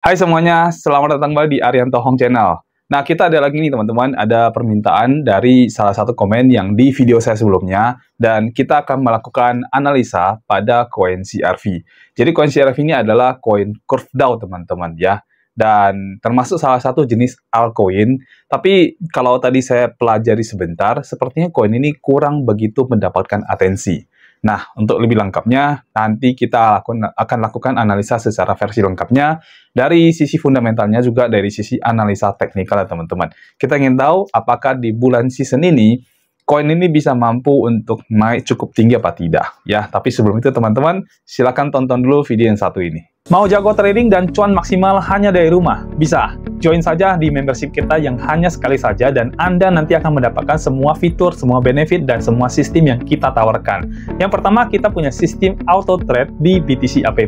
Hai semuanya, selamat datang kembali di Arianto Home Channel. Nah, kita ada lagi nih teman-teman, ada permintaan dari salah satu komen yang di video saya sebelumnya, dan kita akan melakukan analisa pada koin CRV. Jadi koin CRV ini adalah koin curve down teman-teman ya, dan termasuk salah satu jenis altcoin. Tapi kalau tadi saya pelajari sebentar, sepertinya koin ini kurang begitu mendapatkan atensi. Nah, untuk lebih lengkapnya, nanti kita akan lakukan analisa secara versi lengkapnya, dari sisi fundamentalnya juga dari sisi analisa teknikal ya teman-teman. Kita ingin tahu apakah di bulan season ini, koin ini bisa mampu untuk naik cukup tinggi apa tidak. Ya, tapi sebelum itu teman-teman, silakan tonton dulu video yang satu ini. Mau jago trading dan cuan maksimal hanya dari rumah? Bisa. Join saja di membership kita yang hanya sekali saja dan Anda nanti akan mendapatkan semua fitur, semua benefit, dan semua sistem yang kita tawarkan. Yang pertama, kita punya sistem auto trade di BTC app.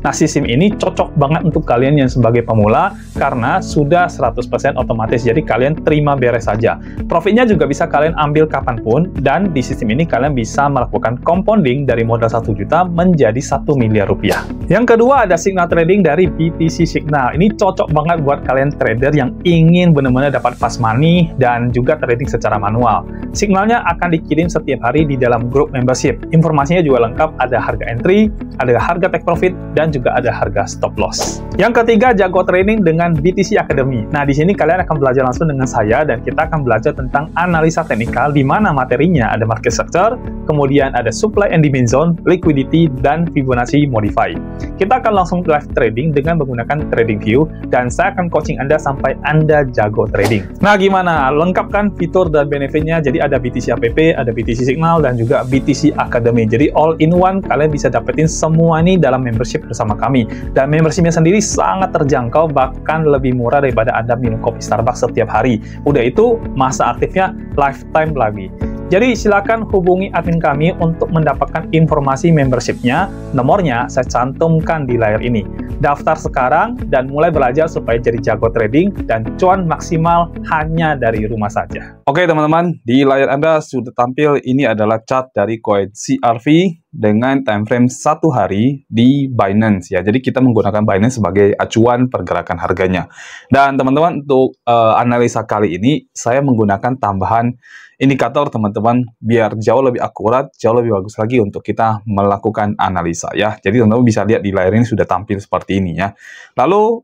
Nah, sistem ini cocok banget untuk kalian yang sebagai pemula karena sudah 100% otomatis, jadi kalian terima beres saja. Profitnya juga bisa kalian ambil kapanpun, dan di sistem ini kalian bisa melakukan compounding dari modal 1 juta menjadi 1 miliar rupiah. Yang kedua ada signal trading dari BTC Signal. Ini cocok banget buat kalian trader yang ingin benar-benar dapat fast money dan juga trading secara manual. Signalnya akan dikirim setiap hari di dalam grup membership. Informasinya juga lengkap, ada harga entry, ada harga take profit, dan juga ada harga stop loss. Yang ketiga, jago trading dengan BTC Academy. Nah, di sini kalian akan belajar langsung dengan saya dan kita akan belajar tentang analisa teknikal di mana materinya ada market structure, kemudian ada supply and demand zone, liquidity, dan Fibonacci modify. Kita akan langsung live trading dengan menggunakan TradingView dan saya akan coaching Anda sampai Anda jago trading. Nah, gimana? Lengkapkan fitur dan benefitnya. Jadi ada BTC app, ada BTC Signal, dan juga BTC Academy. Jadi all in one, kalian bisa dapetin semua ini dalam membership bersama kami. Dan membershipnya sendiri sangat terjangkau, bahkan lebih murah daripada Anda minum kopi Starbucks setiap hari. Udah itu, masa aktifnya lifetime lagi. Jadi silakan hubungi admin kami untuk mendapatkan informasi membershipnya. Nomornya saya cantumkan di layar ini. Daftar sekarang dan mulai belajar supaya jadi jago trading dan cuan maksimal hanya dari rumah saja. Oke teman-teman, di layar Anda sudah tampil ini adalah chart dari koin CRV dengan time frame 1 hari di Binance ya. Jadi kita menggunakan Binance sebagai acuan pergerakan harganya. Dan teman-teman, untuk analisa kali ini saya menggunakan tambahan indikator teman-teman biar jauh lebih akurat, jauh lebih bagus lagi untuk kita melakukan analisa ya. Jadi teman-teman bisa lihat di layar ini sudah tampil seperti ini ya. Lalu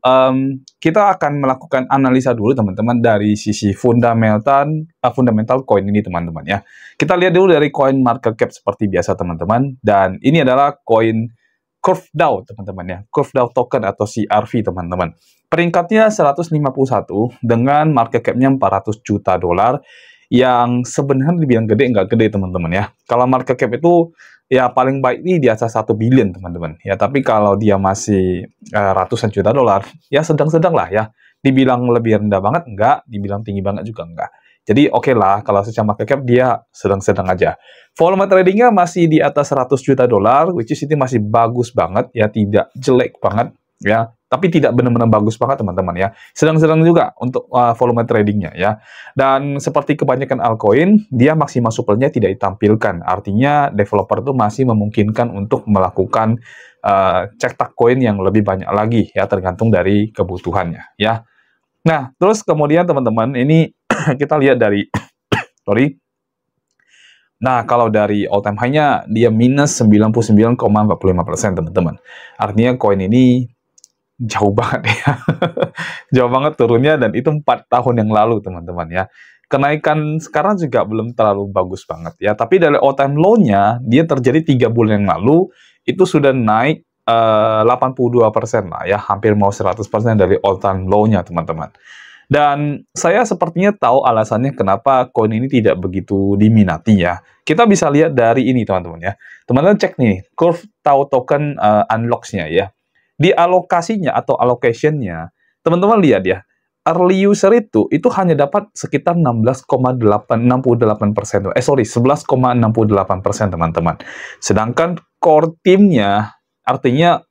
kita akan melakukan analisa dulu teman-teman dari sisi fundamental koin ini teman-teman ya. Kita lihat dulu dari koin market cap seperti biasa teman-teman, dan ini adalah koin curve down teman-teman ya. Curve down token atau CRV teman-teman. Peringkatnya 151 dengan market cap-nya 400 juta dolar. Yang sebenarnya dibilang gede, nggak gede teman-teman ya. Kalau market cap itu ya paling baik ini di atas 1 billion teman-teman ya. Tapi kalau dia masih ratusan juta dolar, ya sedang-sedang lah ya. Dibilang lebih rendah banget enggak, dibilang tinggi banget juga enggak. Jadi oke lah, kalau secara market cap dia sedang-sedang aja. Volume tradingnya masih di atas 100 juta dolar, which is itu masih bagus banget ya, tidak jelek banget ya. Tapi tidak benar-benar bagus banget teman-teman ya. Sedang-sedang juga untuk volume tradingnya ya. Dan seperti kebanyakan altcoin, dia maksimal supply-nya tidak ditampilkan. Artinya developer itu masih memungkinkan untuk melakukan cetak koin yang lebih banyak lagi ya, tergantung dari kebutuhannya ya. Nah, terus kemudian teman-teman, ini kita lihat dari sorry. Nah, kalau dari all time high-nya dia minus 99,45% teman-teman. Artinya koin ini jauh banget ya. Jauh banget turunnya, dan itu 4 tahun yang lalu teman-teman ya. Kenaikan sekarang juga belum terlalu bagus banget ya. Tapi dari all time low-nya dia terjadi 3 bulan yang lalu itu sudah naik 82% lah ya. Hampir mau 100% dari all time low-nya teman-teman. Dan saya sepertinya tahu alasannya kenapa koin ini tidak begitu diminati ya. Kita bisa lihat dari ini teman-teman ya. Teman-teman cek nih, curve tahu token unlocks-nya ya. Di alokasinya atau allocation-nya, teman-teman lihat ya, early user itu hanya dapat sekitar 11,68%. 11,68% teman-teman. Sedangkan core team-nya, artinya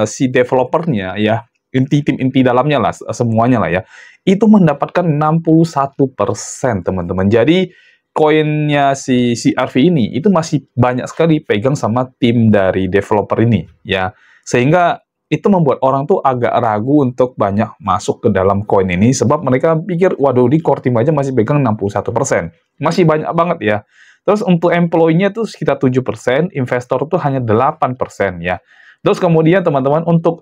si developernya ya, tim inti dalamnya lah, semuanya lah ya, itu mendapatkan 61% teman-teman. Jadi koinnya si CRV ini itu masih banyak sekali pegang sama tim dari developer ini ya. Sehingga itu membuat orang tuh agak ragu untuk banyak masuk ke dalam koin ini, sebab mereka pikir, waduh, di core team aja masih pegang 61%. Masih banyak banget ya. Terus untuk employee-nya tuh sekitar 7%, investor tuh hanya 8% ya. Terus kemudian teman-teman untuk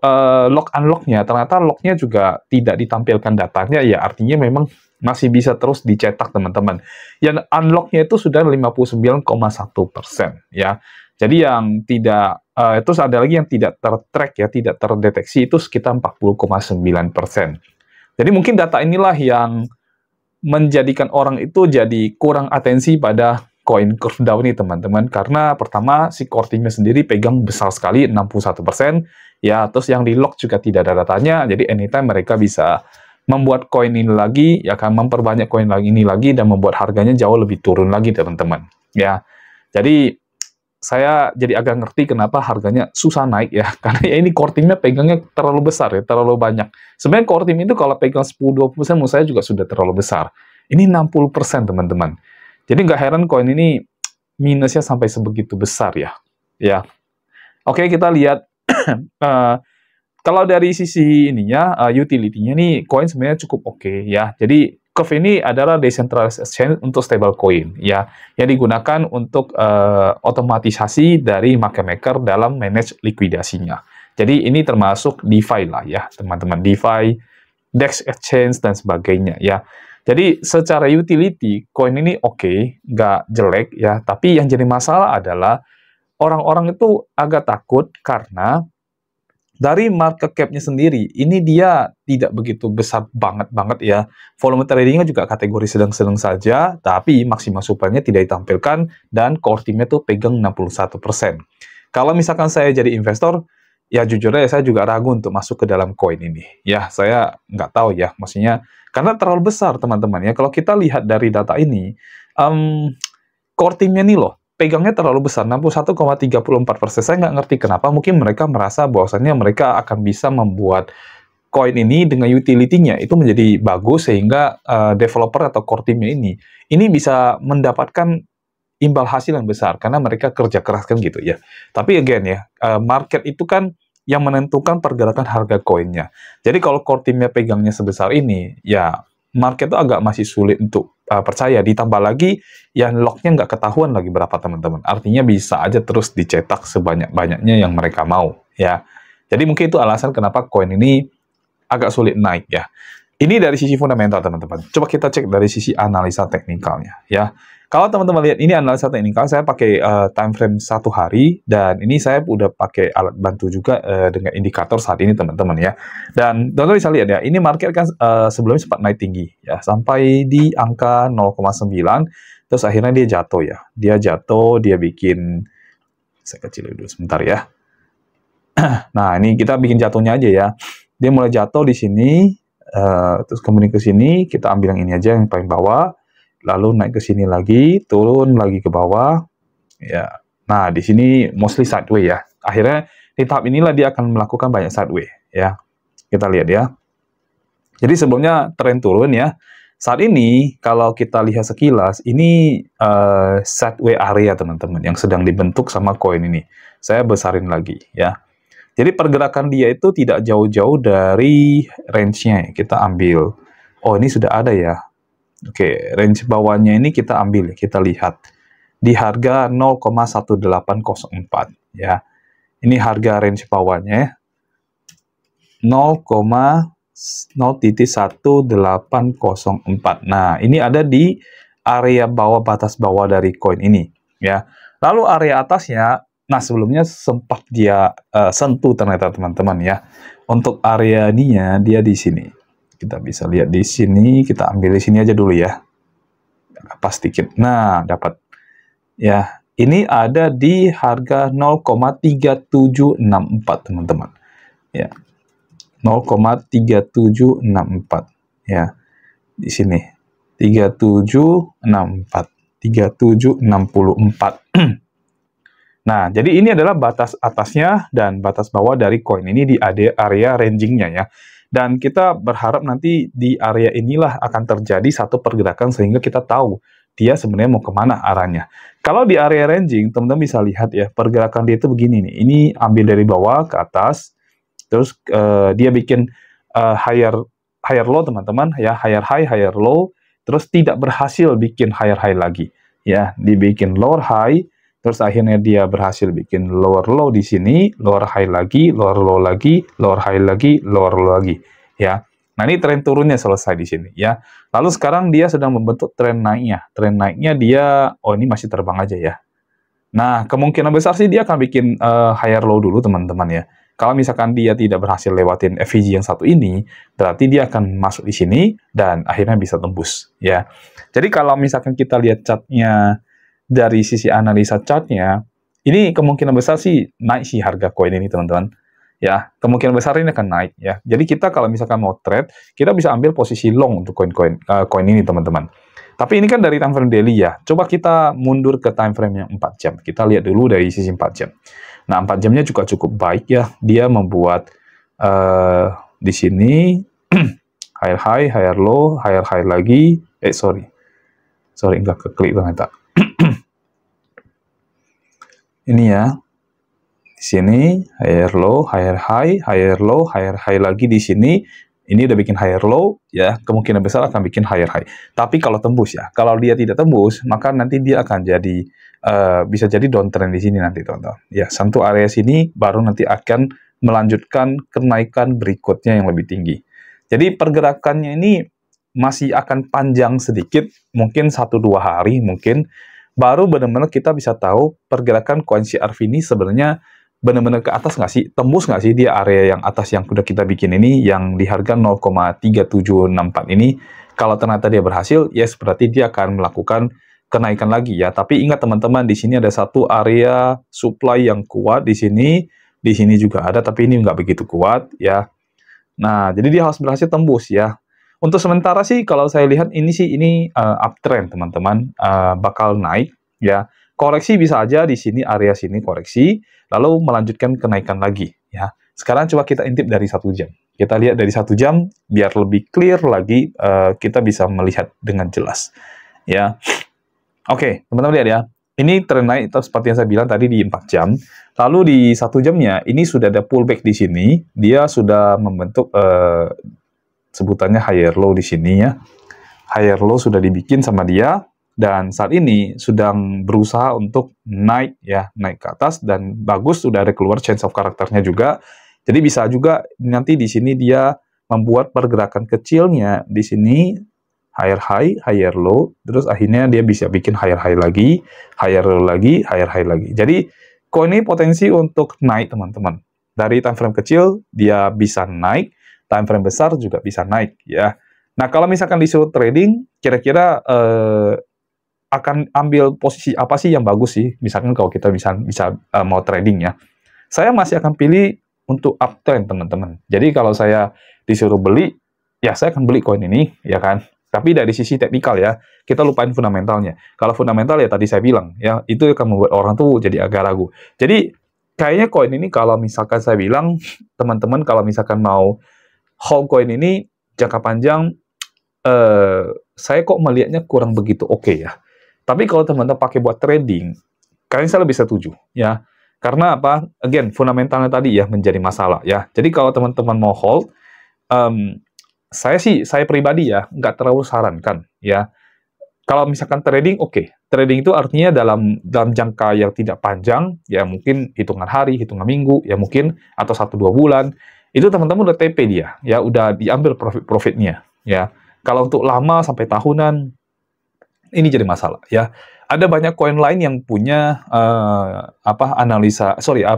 lock unlock-nya, ternyata lock-nya juga tidak ditampilkan datanya, ya artinya memang masih bisa terus dicetak teman-teman. Yang unlock-nya itu sudah 59,1% ya. Jadi yang tidak, terus ada lagi yang tidak tertrack ya, tidak terdeteksi itu sekitar 40,9%. Jadi mungkin data inilah yang menjadikan orang itu jadi kurang atensi pada koin curve down ini teman-teman, karena pertama si core team-nya sendiri pegang besar sekali 61%, ya, terus yang di lock juga tidak ada datanya, jadi anytime mereka bisa membuat koin ini lagi, ya kan, memperbanyak koin ini lagi dan membuat harganya jauh lebih turun lagi teman-teman, ya. Jadi saya jadi agak ngerti kenapa harganya susah naik ya, karena ya ini core team-nya pegangnya terlalu besar ya, terlalu banyak. Sebenarnya core team itu kalau pegang 10-20% menurut saya juga sudah terlalu besar. Ini 60% teman-teman. Jadi nggak heran koin ini minusnya sampai sebegitu besar ya. Ya, oke, kita lihat kalau dari sisi ininya, utility-nya nih, koin sebenarnya cukup oke ya. Jadi Curve ini adalah decentralized exchange untuk stablecoin ya, yang digunakan untuk otomatisasi dari market maker dalam manage likuidasinya. Jadi ini termasuk DeFi lah ya, teman-teman, DeFi, DEX exchange dan sebagainya ya. Jadi secara utility, koin ini oke, nggak jelek ya, tapi yang jadi masalah adalah orang-orang itu agak takut karena dari market cap-nya sendiri, ini dia tidak begitu besar banget ya. Volume trading-nya juga kategori sedang-sedang saja, tapi maksimal supply-nya tidak ditampilkan, dan core team-nya tuh pegang 61%. Kalau misalkan saya jadi investor, ya jujur aja saya juga ragu untuk masuk ke dalam koin ini. Ya, saya nggak tahu ya, maksudnya, karena terlalu besar teman-teman ya. Kalau kita lihat dari data ini, core team-nya nih loh, pegangnya terlalu besar, 61,34%. Saya nggak ngerti kenapa, mungkin mereka merasa bahwasannya mereka akan bisa membuat koin ini dengan utility-nya itu menjadi bagus, sehingga developer atau core team-nya ini bisa mendapatkan imbal hasil yang besar, karena mereka kerja keras kan gitu ya. Tapi again ya, market itu kan yang menentukan pergerakan harga koinnya. Jadi kalau core team-nya pegangnya sebesar ini, ya market itu agak masih sulit untuk percaya. Ditambah lagi yang lock-nya nggak ketahuan lagi berapa teman-teman. Artinya bisa aja terus dicetak sebanyak-banyaknya yang mereka mau ya. Jadi mungkin itu alasan kenapa koin ini agak sulit naik ya. Ini dari sisi fundamental teman-teman. Coba kita cek dari sisi analisa teknikalnya ya. Kalau teman-teman lihat ini analisa teknikal, saya pakai time frame 1 hari, dan ini saya udah pakai alat bantu juga dengan indikator saat ini teman-teman ya. Dan teman-teman bisa lihat ya, ini market kan sebelumnya sempat naik tinggi ya, sampai di angka 0,9, terus akhirnya dia jatuh ya. Dia jatuh, dia bikin, saya kecilin dulu sebentar ya. Nah, ini kita bikin jatuhnya aja ya. Dia mulai jatuh di sini, terus kemudian ke sini, kita ambil yang ini aja, yang paling bawah. Lalu naik ke sini lagi, turun lagi ke bawah, ya. Nah, di sini mostly sideways ya. Akhirnya di tahap inilah dia akan melakukan banyak sideways ya. Kita lihat ya. Jadi sebelumnya tren turun ya. Saat ini kalau kita lihat sekilas, ini sideways area teman-teman yang sedang dibentuk sama koin ini. Saya besarin lagi ya. Jadi pergerakan dia itu tidak jauh-jauh dari range-nya. Kita ambil. Oh, ini sudah ada ya. Oke, range bawahnya ini kita ambil, kita lihat di harga 0,1804 ya. Ini harga range bawahnya 0,0.1804. Nah, ini ada di area bawah, batas bawah dari koin ini ya. Lalu area atasnya, nah sebelumnya sempat dia sentuh ternyata teman-teman ya. Untuk area ininya dia di sini. Kita bisa lihat di sini, kita ambil di sini aja dulu ya. Pas sedikit. Nah, dapat. Ya, ini ada di harga 0,3764 teman-teman. Ya. 0,3764 ya. Di sini. 3764. 3764. Nah, jadi ini adalah batas atasnya dan batas bawah dari koin ini di area ranging-nya ya. Dan kita berharap nanti di area inilah akan terjadi satu pergerakan sehingga kita tahu dia sebenarnya mau kemana arahnya. Kalau di area ranging, teman-teman bisa lihat ya, pergerakan dia itu begini nih. Ini ambil dari bawah ke atas, terus dia bikin higher low teman-teman ya, higher high, higher low, terus tidak berhasil bikin higher high lagi ya, dibikin lower high, terus akhirnya dia berhasil bikin lower low di sini, lower high lagi, lower low lagi, lower high lagi, lower low lagi ya. Nah, ini tren turunnya selesai di sini ya. Lalu sekarang dia sedang membentuk tren naiknya. Tren naiknya dia, oh ini masih terbang aja ya. Nah, kemungkinan besar sih dia akan bikin higher low dulu teman-teman ya. Kalau misalkan dia tidak berhasil lewatin FVG yang satu ini, berarti dia akan masuk di sini dan akhirnya bisa tembus ya. Jadi kalau misalkan kita lihat chartnya dari sisi analisa chartnya, ini kemungkinan besar sih naik sih harga koin ini teman-teman. Ya, kemungkinan besar ini akan naik ya. Jadi kita kalau misalkan mau trade, kita bisa ambil posisi long untuk koin ini teman-teman. Tapi ini kan dari time frame daily ya. Coba kita mundur ke time frame yang 4 jam. Kita lihat dulu dari sisi 4 jam. Nah, 4 jamnya juga cukup baik ya. Dia membuat di sini higher high, higher low, higher high lagi. Sorry, nggak keklik ternyata. Ini ya. Di sini higher low, higher high, higher low, higher high lagi di sini. Ini udah bikin higher low ya, kemungkinan besar akan bikin higher high. Tapi kalau tembus ya, kalau dia tidak tembus, maka nanti dia akan jadi bisa jadi downtrend di sini nanti teman-teman. Ya, sentuh area sini baru nanti akan melanjutkan kenaikan berikutnya yang lebih tinggi. Jadi pergerakannya ini masih akan panjang sedikit, mungkin 1-2 hari mungkin baru benar-benar kita bisa tahu pergerakan koin CRV ini sebenarnya benar-benar ke atas nggak sih? Tembus nggak sih dia area yang atas yang udah kita bikin ini, yang di harga 0,3764 ini? Kalau ternyata dia berhasil, yes, berarti dia akan melakukan kenaikan lagi ya. Tapi ingat teman-teman, di sini ada satu area supply yang kuat di sini juga ada, tapi ini nggak begitu kuat ya. Nah, jadi dia harus berhasil tembus ya. Untuk sementara sih, kalau saya lihat ini uptrend teman-teman, bakal naik ya. Koreksi bisa aja di sini, area sini koreksi, lalu melanjutkan kenaikan lagi ya. Sekarang coba kita intip dari 1 jam. Kita lihat dari 1 jam biar lebih clear lagi, kita bisa melihat dengan jelas ya. Oke, teman-teman lihat ya. Ini tren naik seperti yang saya bilang tadi di 4 jam. Lalu di 1 jamnya ini sudah ada pullback di sini. Dia sudah membentuk sebutannya higher low di sini ya. Higher low sudah dibikin sama dia. Dan saat ini sedang berusaha untuk naik ya, naik ke atas, dan bagus sudah ada keluar change of karakternya juga. Jadi bisa juga nanti di sini dia membuat pergerakan kecilnya di sini higher high, higher low, terus akhirnya dia bisa bikin higher high lagi, higher low lagi, higher high lagi. Jadi koin ini potensi untuk naik teman-teman. Dari time frame kecil dia bisa naik, time frame besar juga bisa naik ya. Nah, kalau misalkan disuruh trading, kira-kira akan ambil posisi apa sih yang bagus sih? Misalkan kalau kita bisa mau trading ya. Saya masih akan pilih untuk uptrend teman-teman. Jadi kalau saya disuruh beli, ya saya akan beli koin ini ya kan. Tapi dari sisi teknikal ya, kita lupain fundamentalnya. Kalau fundamental ya tadi saya bilang ya, itu akan membuat orang tuh jadi agak ragu. Jadi kayaknya koin ini kalau misalkan saya bilang, teman-teman kalau misalkan mau hold koin ini jangka panjang, saya kok melihatnya kurang begitu oke ya. Tapi kalau teman-teman pakai buat trading, kayaknya saya lebih setuju ya. Karena apa? Again, fundamentalnya tadi ya menjadi masalah ya. Jadi kalau teman-teman mau hold, saya pribadi ya nggak terlalu sarankan ya. Kalau misalkan trading, oke. Trading itu artinya dalam jangka yang tidak panjang, ya mungkin hitungan hari, hitungan minggu, ya mungkin atau 1-2 bulan. Itu teman-teman udah TP dia, ya udah diambil profitnya ya. Kalau untuk lama sampai tahunan, ini jadi masalah ya. Ada banyak koin lain yang punya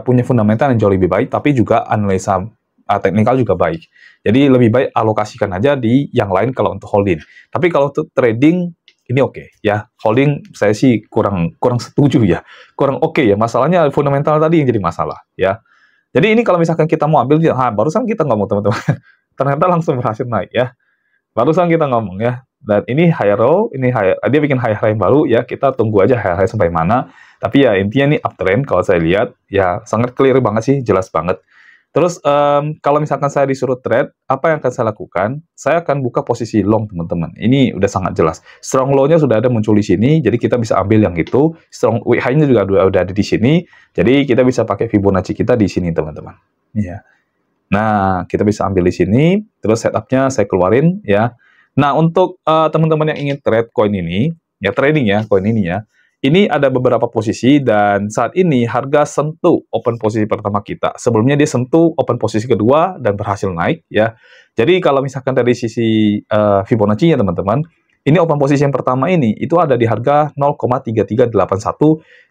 punya fundamental yang jauh lebih baik, tapi juga analisa teknikal juga baik. Jadi lebih baik alokasikan aja di yang lain kalau untuk holding. Tapi kalau untuk trading ini oke ya. Holding saya sih kurang setuju ya. Kurang oke ya. Masalahnya fundamental tadi yang jadi masalah ya. Jadi ini kalau misalkan kita mau ambil, barusan kita ngomong teman-teman. Ternyata langsung berhasil naik ya. Barusan kita ngomong ya. Dan ini higher low, dia bikin higher high baru ya, kita tunggu aja higher high sampai mana. Tapi ya intinya ini uptrend kalau saya lihat, ya sangat clear banget sih, jelas banget. Terus kalau misalkan saya disuruh trade, apa yang akan saya lakukan? Saya akan buka posisi long teman-teman. Ini udah sangat jelas. Strong low-nya sudah ada muncul di sini, jadi kita bisa ambil yang itu. Strong wick high-nya juga udah ada di sini, jadi kita bisa pakai Fibonacci kita di sini teman-teman. Ya. Nah, kita bisa ambil di sini, terus setupnya saya keluarin ya. Nah, untuk teman-teman yang ingin trade koin ini, ya trading ya, koin ini ya, ini ada beberapa posisi dan saat ini harga sentuh open posisi pertama kita. Sebelumnya dia sentuh open posisi kedua dan berhasil naik ya. Jadi kalau misalkan dari sisi Fibonacci-nya teman-teman, ini open posisi yang pertama ini itu ada di harga 0,3381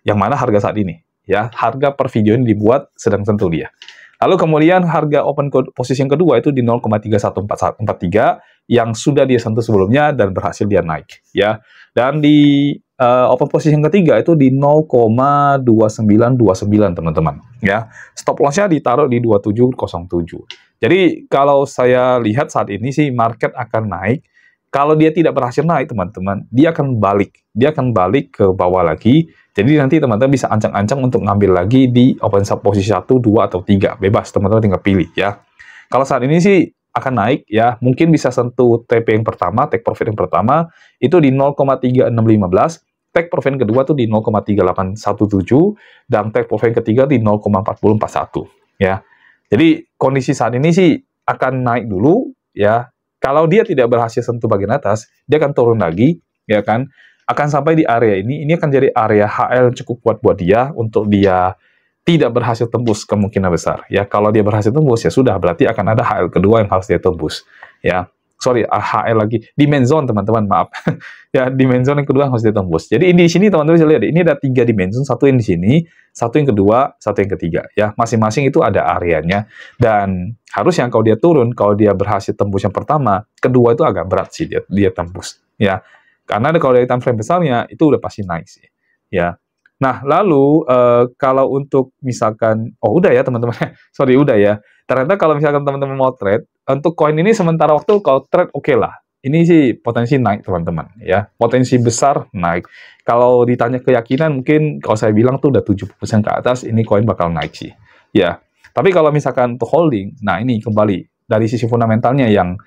yang mana harga saat ini ya. Harga per video ini dibuat sedang sentuh dia. Lalu kemudian harga open posisi yang kedua itu di 0,3143 yang sudah dia sentuh sebelumnya dan berhasil dia naik ya. Dan di open posisi yang ketiga itu di 0,2929 teman-teman ya. Stop loss-nya ditaruh di 2707. Jadi kalau saya lihat saat ini sih market akan naik. Kalau dia tidak berhasil naik teman-teman, dia akan balik. Dia akan balik ke bawah lagi. Jadi nanti teman-teman bisa ancang-ancang untuk ngambil lagi di open sub posisi 1, 2, atau 3. Bebas, teman-teman tinggal pilih ya. Kalau saat ini sih akan naik ya, mungkin bisa sentuh TP yang pertama, take profit yang pertama, itu di 0,3615. Take profit yang kedua tuh di 0,3817. Dan take profit yang ketiga di 0,4041. Ya. Jadi kondisi saat ini sih akan naik dulu ya. Kalau dia tidak berhasil sentuh bagian atas, dia akan turun lagi, ya kan? Akan sampai di area ini akan jadi area HL yang cukup kuat buat dia, untuk dia tidak berhasil tembus kemungkinan besar. Ya, kalau dia berhasil tembus, ya sudah, berarti akan ada HL kedua yang harus dia tembus. Ya, sorry, HL lagi. Demand zone, teman-teman, maaf. Ya, demand zone yang kedua yang harus dia tembus. Jadi, di sini, teman-teman bisa lihat, ini ada 3 dimension, satu yang di sini, satu yang kedua, satu yang ketiga. Ya, masing-masing itu ada areanya. Dan harusnya kalau dia turun, kalau dia berhasil tembus yang pertama, kedua itu agak berat sih dia tembus. Ya, karena kalau dari time frame besarnya, itu udah pasti naik sih. Ya. Nah, lalu kalau untuk misalkan, oh udah ya teman-teman, sorry udah ya. Ternyata kalau misalkan teman-teman mau trade, untuk koin ini sementara waktu kalau trade oke lah. Ini sih potensi naik teman-teman ya. Potensi besar naik. Kalau ditanya keyakinan mungkin kalau saya bilang tuh udah 70% ke atas ini koin bakal naik sih. Ya. Tapi kalau misalkan untuk holding, nah ini kembali dari sisi fundamentalnya yang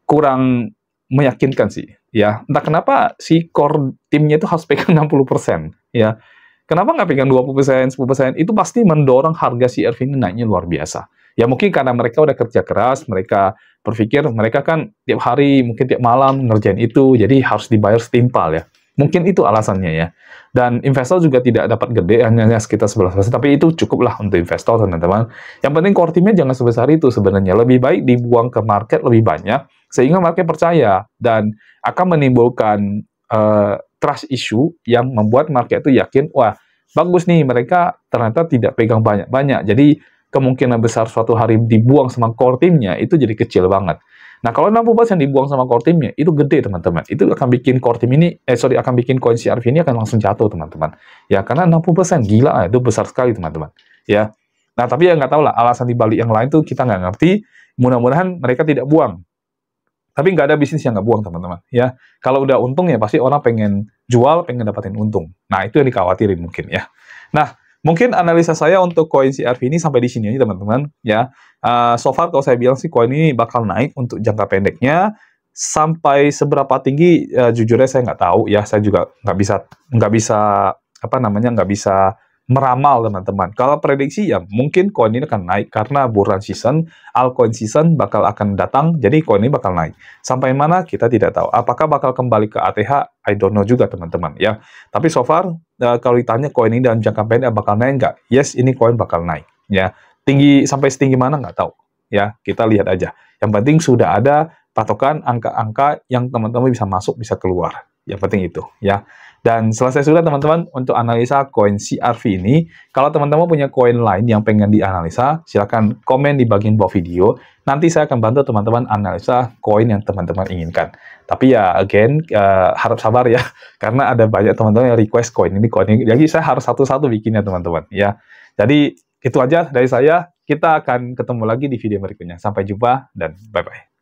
kurang meyakinkan sih ya. Entah kenapa si core timnya itu harus pegang 60% ya. Kenapa nggak pegang 20%, 10%? Itu pasti mendorong harga CRV ini naiknya luar biasa. Ya mungkin karena mereka udah kerja keras, mereka berpikir mereka kan tiap hari, mungkin tiap malam ngerjain itu, jadi harus dibayar setimpal ya. Mungkin itu alasannya ya. Dan investor juga tidak dapat gede, hanya sekitar 11%, tapi itu cukuplah untuk investor teman-teman. Yang penting core timnya jangan sebesar itu sebenarnya. Lebih baik dibuang ke market lebih banyak, sehingga market percaya dan akan menimbulkan trust issue yang membuat market itu yakin, wah bagus nih mereka ternyata tidak pegang banyak-banyak. Jadi kemungkinan besar suatu hari dibuang sama core timnya itu jadi kecil banget. Nah kalau 60% dibuang sama core timnya itu gede teman-teman. Itu akan bikin core tim ini, akan bikin coin CRV ini akan langsung jatuh teman-teman. Ya karena 60% gila itu besar sekali teman-teman. Ya. Nah tapi ya nggak tahu lah alasan dibalik yang lain tuh kita nggak ngerti. Mudah-mudahan mereka tidak buang. Tapi nggak ada bisnis yang nggak buang, teman-teman. Ya, kalau udah untung ya pasti orang pengen jual, pengen dapatin untung. Nah, itu yang dikhawatirin mungkin ya. Nah, mungkin analisa saya untuk koin CRV ini sampai di sini aja, teman-teman. Ya, so far kalau saya bilang sih koin ini bakal naik untuk jangka pendeknya. Sampai seberapa tinggi, jujurnya saya nggak tahu ya. Saya juga nggak bisa meramal teman-teman. Kalau prediksi ya mungkin koin ini akan naik karena bulan season, altcoin season bakal akan datang, jadi koin ini bakal naik. Sampai mana kita tidak tahu. Apakah bakal kembali ke ATH? I don't know juga teman-teman ya. Tapi so far kalau ditanya koin ini dalam jangka pendek bakal naik nggak? Yes, ini koin bakal naik ya. Tinggi sampai setinggi mana nggak tahu ya. Kita lihat aja. Yang penting sudah ada patokan angka-angka yang teman-teman bisa masuk, bisa keluar. Yang penting itu ya. Dan selesai sudah teman-teman untuk analisa koin CRV ini. Kalau teman-teman punya koin lain yang pengen dianalisa, silakan komen di bagian bawah video. Nanti saya akan bantu teman-teman analisa koin yang teman-teman inginkan. Tapi ya again harap sabar ya, karena ada banyak teman-teman yang request koin ini. Jadi saya harus satu-satu bikinnya teman-teman ya. Jadi itu aja dari saya. Kita akan ketemu lagi di video berikutnya. Sampai jumpa dan bye-bye.